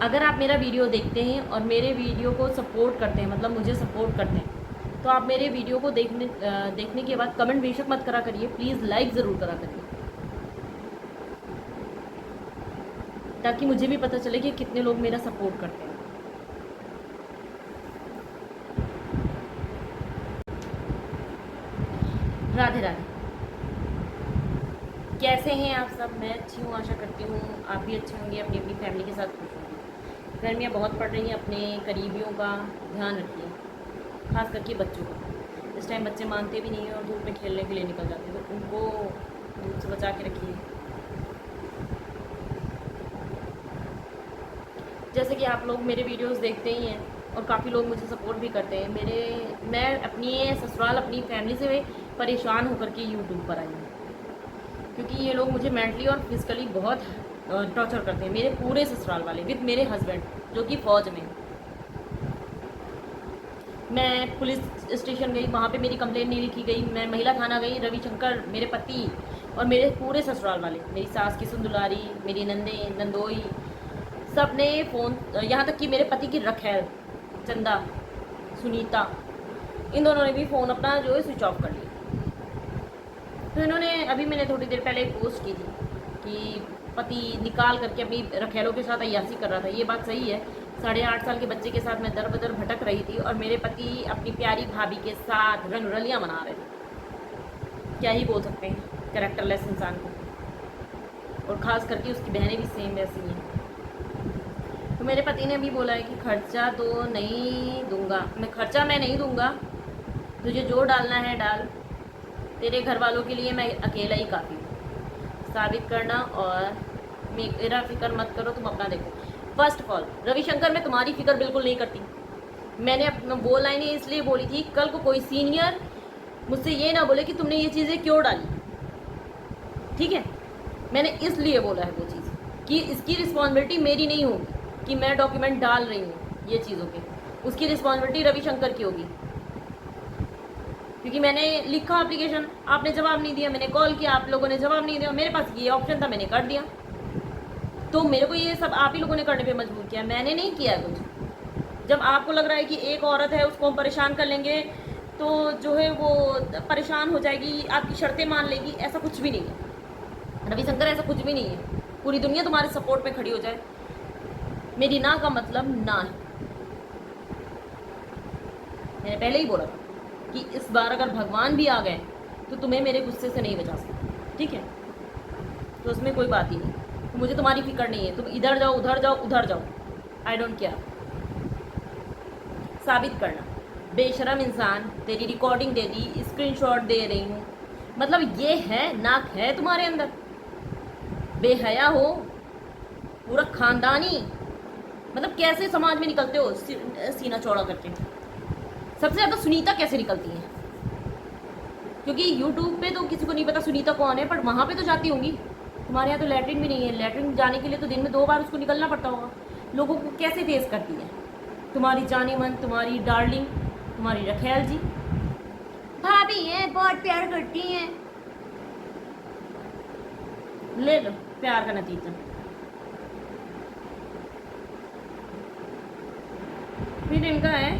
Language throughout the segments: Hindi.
अगर आप मेरा वीडियो देखते हैं और मेरे वीडियो को सपोर्ट करते हैं, मतलब मुझे सपोर्ट करते हैं, तो आप मेरे वीडियो को देखने के बाद कमेंट बेशक मत करा करिए, प्लीज़ लाइक ज़रूर करा करिए, ताकि मुझे भी पता चले कि कितने लोग मेरा सपोर्ट करते हैं। राधे राधे। कैसे हैं आप सब? मैं अच्छी हूँ, आशा करती हूँ आप भी अच्छे होंगे, अपनी अपनी फैमिली के साथ खुश होंगे। गर्मियाँ बहुत पड़ रही हैं, अपने करीबियों का ध्यान रखिए, खास करके बच्चों का। इस टाइम बच्चे मानते भी नहीं हैं और धूप में खेलने के लिए निकल जाते हैं, तो उनको धूप से बचा के रखिए। जैसे कि आप लोग मेरे वीडियोस देखते ही हैं और काफ़ी लोग मुझे सपोर्ट भी करते हैं। मैं अपनी ससुराल, अपनी फैमिली से परेशान होकर के यूट्यूब पर आई हूँ, क्योंकि ये लोग मुझे मेंटली और फिजिकली बहुत टॉर्चर करते हैं, मेरे पूरे ससुराल वाले विद मेरे हस्बैंड जो कि फ़ौज में। मैं पुलिस स्टेशन गई, वहाँ पे मेरी कंप्लेंट नहीं लिखी गई। मैं महिला थाना गई, रविशंकर, मेरे पति और मेरे पूरे ससुराल वाले, मेरी सास की सुंदुलारी, मेरी नंदे नंदोई, सब ने फ़ोन, यहाँ तक कि मेरे पति की रखैल, चंदा, सुनीता, इन दोनों ने भी फ़ोन अपना जो है स्विच ऑफ कर लिया। तो इन्होंने, अभी मैंने थोड़ी देर पहले एक पोस्ट की थी कि पति निकाल करके अपनी रखैलों के साथ अय्यासी कर रहा था। ये बात सही है, 8.5 साल के बच्चे के साथ मैं दर बदर भटक रही थी और मेरे पति अपनी प्यारी भाभी के साथ रंगरलियाँ मना रहे थे। क्या ही बोल सकते हैं कैरेक्टरलेस इंसान को, और ख़ास करके उसकी बहनें भी सेम वैसी हैं। तो मेरे पति ने भी बोला है कि खर्चा तो नहीं दूंगा, खर्चा मैं नहीं दूंगा, तुझे जो डालना है डाल, तेरे घर वालों के लिए मैं अकेला ही काफ़ी हूँ, साबित करना और मेरा फिक्र मत करो, तुम अपना देखो। फर्स्ट ऑफ ऑल रविशंकर, मैं तुम्हारी फिक्र बिल्कुल नहीं करती। मैंने वो लाइनें इसलिए बोली थी, कल को कोई सीनियर मुझसे ये ना बोले कि तुमने ये चीज़ें क्यों डाली, ठीक है? मैंने इसलिए बोला है वो चीज़ कि इसकी रिस्पॉन्सिबिलिटी मेरी नहीं होगी कि मैं डॉक्यूमेंट डाल रही हूँ ये चीज़ों के, उसकी रिस्पॉन्सिबिलिटी रविशंकर की होगी, क्योंकि मैंने लिखा एप्लीकेशन, आपने जवाब नहीं दिया, मैंने कॉल किया, आप लोगों ने जवाब नहीं दिया, मेरे पास ये ऑप्शन था, मैंने कर दिया। तो मेरे को ये सब आप ही लोगों ने करने पे मजबूर किया, मैंने नहीं किया कुछ। जब आपको लग रहा है कि एक औरत है उसको हम परेशान कर लेंगे तो जो है वो परेशान हो जाएगी, आपकी शर्तें मान लेगी, ऐसा कुछ भी नहीं है रविशंकर, ऐसा कुछ भी नहीं है। पूरी दुनिया तुम्हारे सपोर्ट में खड़ी हो जाए, मेरी ना का मतलब ना है। मैंने पहले ही बोला था कि इस बार अगर भगवान भी आ गए तो तुम्हें मेरे गुस्से से नहीं बचा सकते, ठीक है? तो उसमें कोई बात ही नहीं, तो मुझे तुम्हारी फिक्र नहीं है, तुम इधर जाओ उधर जाओ उधर जाओ, आई डोंट केयर। साबित करना, बेशरम इंसान, तेरी रिकॉर्डिंग दे दी, स्क्रीनशॉट दे रही हूँ, मतलब ये है, नाक है तुम्हारे अंदर, बेहया हो, पूरा खानदानी, मतलब कैसे समाज में निकलते हो सीना चौड़ा करके। सबसे ज़्यादा सुनीता कैसे निकलती है, क्योंकि यूट्यूब पे तो किसी को नहीं पता सुनीता कौन है, पर वहाँ पे तो जाती होंगी। तुम्हारे यहाँ तो लैट्रिन भी नहीं है, लैट्रिन जाने के लिए तो दिन में 2 बार उसको निकलना पड़ता होगा। लोगों को कैसे फेस करती है तुम्हारी जानी मन, तुम्हारी डार्लिंग, तुम्हारी रखैल जी, भाभी हैं, बहुत प्यार करती हैं, ले लो प्यार का नतीजा। फिर इनका है,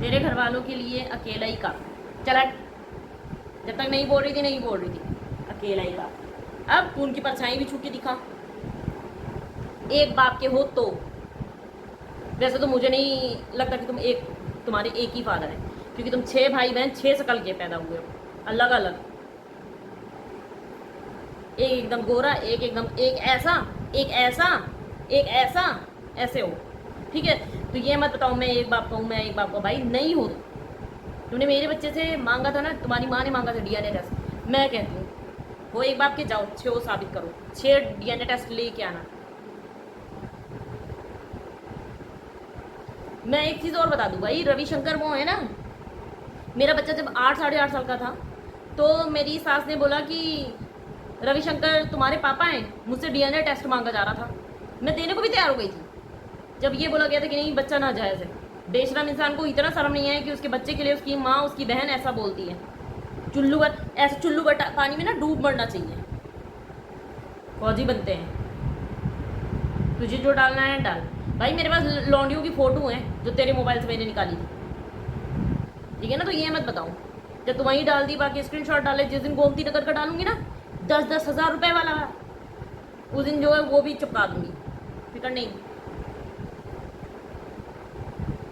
तेरे घर वालों के लिए अकेला ही काफ़ी, चला, जब तक नहीं बोल रही थी नहीं बोल रही थी, अकेला ही काफ़ी। अब तू उनकी परछाई भी छू के दिखा, एक बाप के हो तो। वैसे तो मुझे नहीं लगता कि तुम्हारे एक ही फादर हैं, क्योंकि तुम 6 भाई बहन 6 शकल के पैदा हुए हो, अलग अलग, एक एकदम गोरा, एक एकदम, एक ऐसा, एक ऐसा, एक ऐसा, ऐसे हो, ठीक है? तो ये मत बताओ मैं एक बाप का हूँ, मैं एक बाप का भाई नहीं हो। तुमने मेरे बच्चे से मांगा था ना, तुम्हारी माँ ने मांगा था डीएनए टेस्ट। मैं कहती हूँ वो एक बाप के जाओ, 6 साबित करो, 6 डीएनए टेस्ट लेके आना। मैं एक चीज़ और बता दूँ भाई, रविशंकर वो है ना, मेरा बच्चा जब 8 साढ़े 8 साल का था तो मेरी सास ने बोला कि रविशंकर तुम्हारे पापा हैं, मुझसे डीएनए टेस्ट मांगा जा रहा था, मैं देने को भी तैयार हो गई थी। जब ये बोला गया था कि नहीं बच्चा नाजायज़ है, बेशरम इंसान को इतना शर्म नहीं है कि उसके बच्चे के लिए उसकी माँ, उसकी बहन ऐसा बोलती है। चुल्लू भर, ऐसे चुल्लू भर पानी में ना डूब मरना चाहिए, फौजी बनते हैं। तुझे जो डालना है डाल। भाई मेरे पास लौंडियों की फ़ोटो है जो तेरे मोबाइल से मैंने निकाली थी, ठीक है ना? तो ये मत बताऊँ जब तुम वहीं डाल दी, बाकी स्क्रीनशॉट डाले। जिस दिन गोमती नगर का डालूंगी ना 10-10 हज़ार रुपए वाला, उस दिन जो है वो भी चुपका दूंगी, फिक्र नहीं।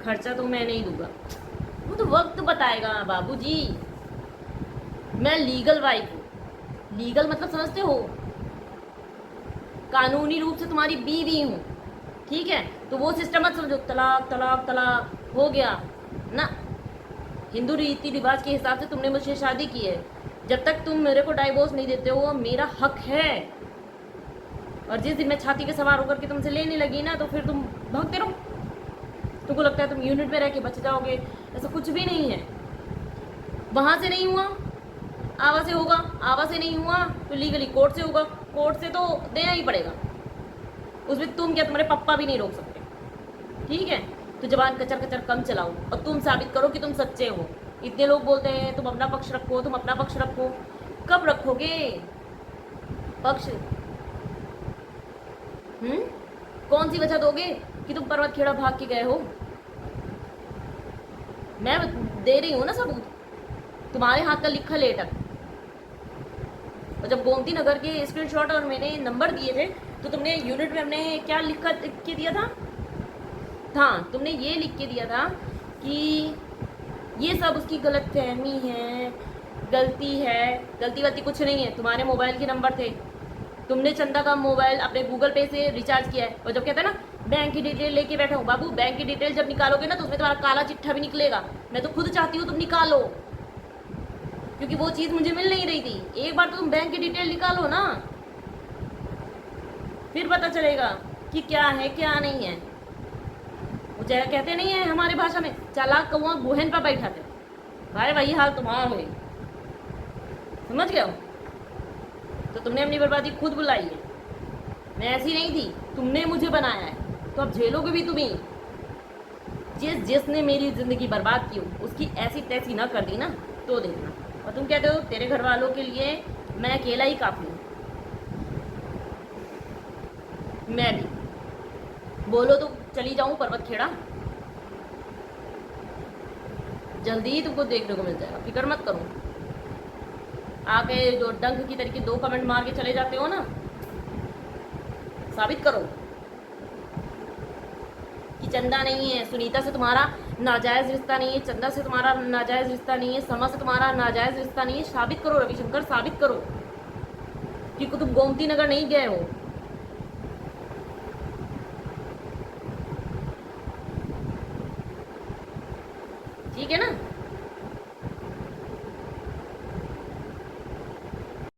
खर्चा तो मैं नहीं दूंगा, वो तो वक्त बताएगा बाबूजी। मैं लीगल वाइफ हूँ। लीगल मतलब समझते हो? कानूनी रूप से तुम्हारी बीवी हूँ, ठीक है? तो वो सिस्टम मत समझो तलाक तलाक तलाक हो गया ना। हिंदू रीति रिवाज के हिसाब से तुमने मुझसे शादी की है, जब तक तुम मेरे को डाइवोर्स नहीं देते हो मेरा हक है। और जिस दिन मैं छाती पे सवार होकर के तुमसे लेने लगी ना, तो फिर तुम भागते रहो। तुमको लगता है तुम यूनिट में रह के बच जाओगे, ऐसा कुछ भी नहीं है। वहां से नहीं हुआ आवा से होगा, आवा से नहीं हुआ तो लीगली कोर्ट से होगा, कोर्ट से तो देना ही पड़ेगा। उसमें तुम क्या, तुम्हारे पप्पा भी नहीं रोक सकते, ठीक है? तो जबान कचर कचर कम चलाओ और तुम साबित करो कि तुम सच्चे हो। इतने लोग बोलते हैं तुम अपना पक्ष रखो, तुम अपना पक्ष रखो, कब रखोगे पक्ष? कौन सी वजह दोगे कि तुम पर्वत खेड़ा भाग के गए हो? मैं दे रही हूँ ना सबूत, तुम्हारे हाथ का लिखा लेटर। और जब गोमती नगर के स्क्रीनशॉट और मैंने नंबर दिए थे, तो तुमने यूनिट में हमने क्या लिख के दिया था? हाँ, तुमने ये लिख के दिया था कि ये सब उसकी गलतफहमी है, गलती है। गलती वलती कुछ नहीं है, तुम्हारे मोबाइल के नंबर थे। तुमने चंदा का मोबाइल अपने गूगल पे से रिचार्ज किया है। और जब कहते हैं ना बैंक की डिटेल लेके बैठा हूँ, बाबू बैंक की डिटेल जब निकालोगे ना तो उसमें तुम्हारा काला चिट्ठा भी निकलेगा। मैं तो खुद चाहती हूँ तुम निकालो, क्योंकि वो चीज़ मुझे मिल नहीं रही थी। एक बार तो तुम बैंक की डिटेल निकालो ना, फिर पता चलेगा कि क्या है क्या नहीं है। वो जगह कहते नहीं है हमारे भाषा में, चालाक कौआ गुहन पर बैठा थे। भाई वही हाल तुम्हारा है, समझ गए हो? तो तुमने अपनी बर्बादी खुद बुलाई है, मैं ऐसी नहीं थी, तुमने मुझे बनाया है, तो अब झेलोगे भी तुम्ही। जिसने मेरी ज़िंदगी बर्बाद की हो उसकी ऐसी तैसी ना कर दी ना, तो देखना। और तुम कहते हो तेरे घर वालों के लिए मैं अकेला ही काफ़ी हूँ। मैं भी बोलो तो चली जाऊँ पर्वत खेड़ा, जल्दी ही तुमको देखने को मिल जाएगा, फिक्र मत करो। आके जो डंक की तरीके 2 कमेंट मार के चले जाते हो ना, साबित करो कि चंदा नहीं है, सुनीता से तुम्हारा नाजायज़ रिश्ता नहीं है, चंदा से तुम्हारा नाजायज़ रिश्ता नहीं है, समा से तुम्हारा नाजायज़ रिश्ता नहीं है। साबित करो रविशंकर, साबित करो कि तुम गोमती नगर नहीं गए हो। ठीक है ना?